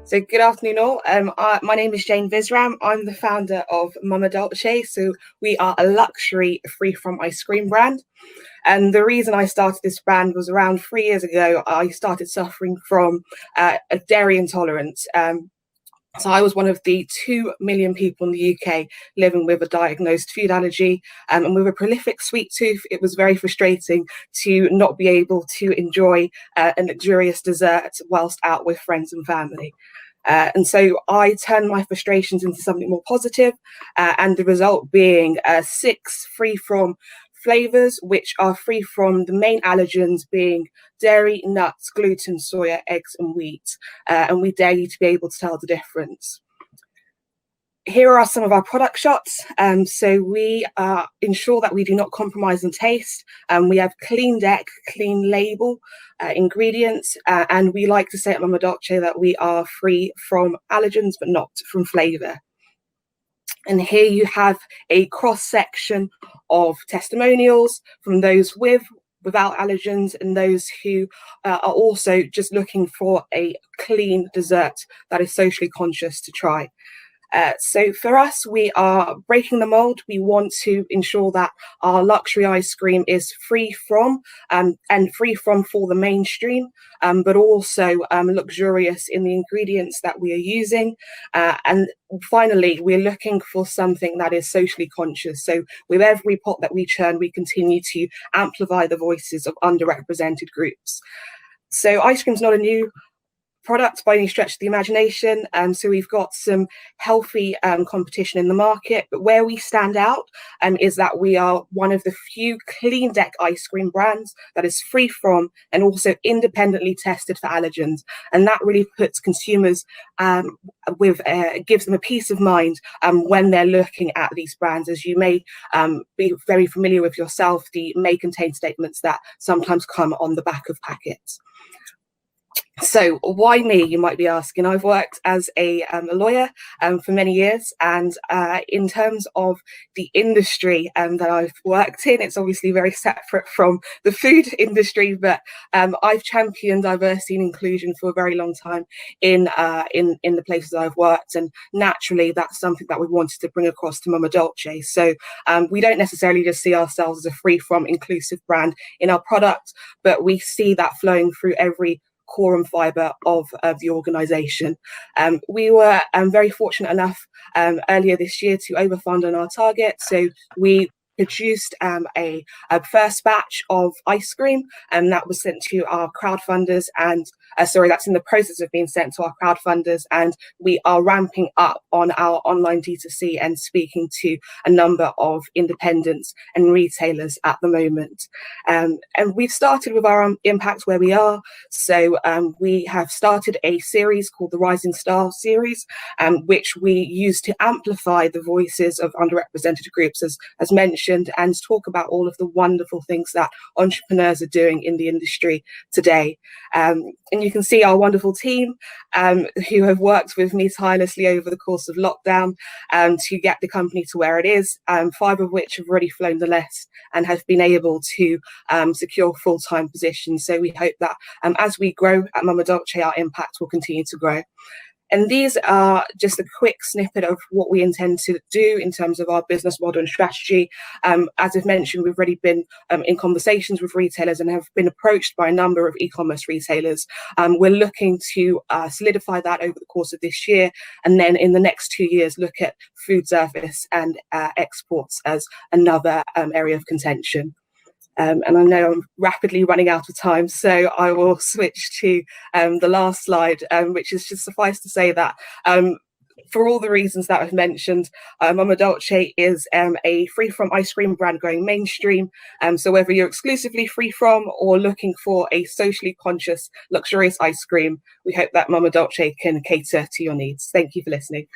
So good afternoon all. My name is Jane Visram. I'm the founder of Mama Dolce. So we are a luxury free from ice cream brand. And the reason I started this brand was around 3 years ago. I started suffering from a dairy intolerance. So I was one of the 2 million people in the UK living with a diagnosed food allergy, and with a prolific sweet tooth. It was very frustrating to not be able to enjoy a luxurious dessert whilst out with friends and family. And so I turned my frustrations into something more positive, and the result being 6 free from flavors, which are free from the main allergens being dairy, nuts, gluten, soya, eggs, and wheat. And we dare you to be able to tell the difference. Here are some of our product shots. So we ensure that we do not compromise on taste. We have clean deck, clean label ingredients, and we like to say at Mama Dolce that we are free from allergens, but not from flavor. And here you have a cross section of testimonials from those without allergens, and those who are also just looking for a clean dessert that is socially conscious to try. So for us, we are breaking the mold. We want to ensure that our luxury ice cream is free from and free from for the mainstream, but also luxurious in the ingredients that we are using. And finally, we're looking for something that is socially conscious. So with every pot that we churn, we continue to amplify the voices of underrepresented groups. So ice cream is not a new product by any stretch of the imagination. So we've got some healthy competition in the market, but where we stand out is that we are one of the few clean deck ice cream brands that is free from and also independently tested for allergens. And that really puts consumers gives them a peace of mind when they're looking at these brands. As you may be very familiar with yourself, the may contain statements that sometimes come on the back of packets. So why me, you might be asking? I've worked as a lawyer for many years, and in terms of the industry that I've worked in, it's obviously very separate from the food industry, but I've championed diversity and inclusion for a very long time in the places I've worked, and naturally that's something that we wanted to bring across to Mama Dolce. So we don't necessarily just see ourselves as a free from inclusive brand in our product, but we see that flowing through every core and fibre of the organisation. We were very fortunate enough earlier this year to overfund on our target. So we produced a first batch of ice cream, and that was sent to our crowdfunders, and that's in the process of being sent to our crowdfunders, and we are ramping up on our online D2C and speaking to a number of independents and retailers at the moment. And we've started with our impact where we are. So we have started a series called the Rising Star series, which we use to amplify the voices of underrepresented groups, as mentioned, and talk about all of the wonderful things that entrepreneurs are doing in the industry today. And you can see our wonderful team who have worked with me tirelessly over the course of lockdown to get the company to where it is, 5 of which have already flown the nest and have been able to secure full-time positions. So we hope that as we grow at Mama Dolce, our impact will continue to grow. And these are just a quick snippet of what we intend to do in terms of our business model and strategy. As I've mentioned, we've already been in conversations with retailers and have been approached by a number of e-commerce retailers. We're looking to solidify that over the course of this year, and then in the next 2 years, look at food service and exports as another area of contention. And I know I'm rapidly running out of time, so I will switch to the last slide, which is just suffice to say that for all the reasons that I've mentioned, Mama Dolce is a free from ice cream brand going mainstream. So whether you're exclusively free from or looking for a socially conscious, luxurious ice cream, we hope that Mama Dolce can cater to your needs. Thank you for listening.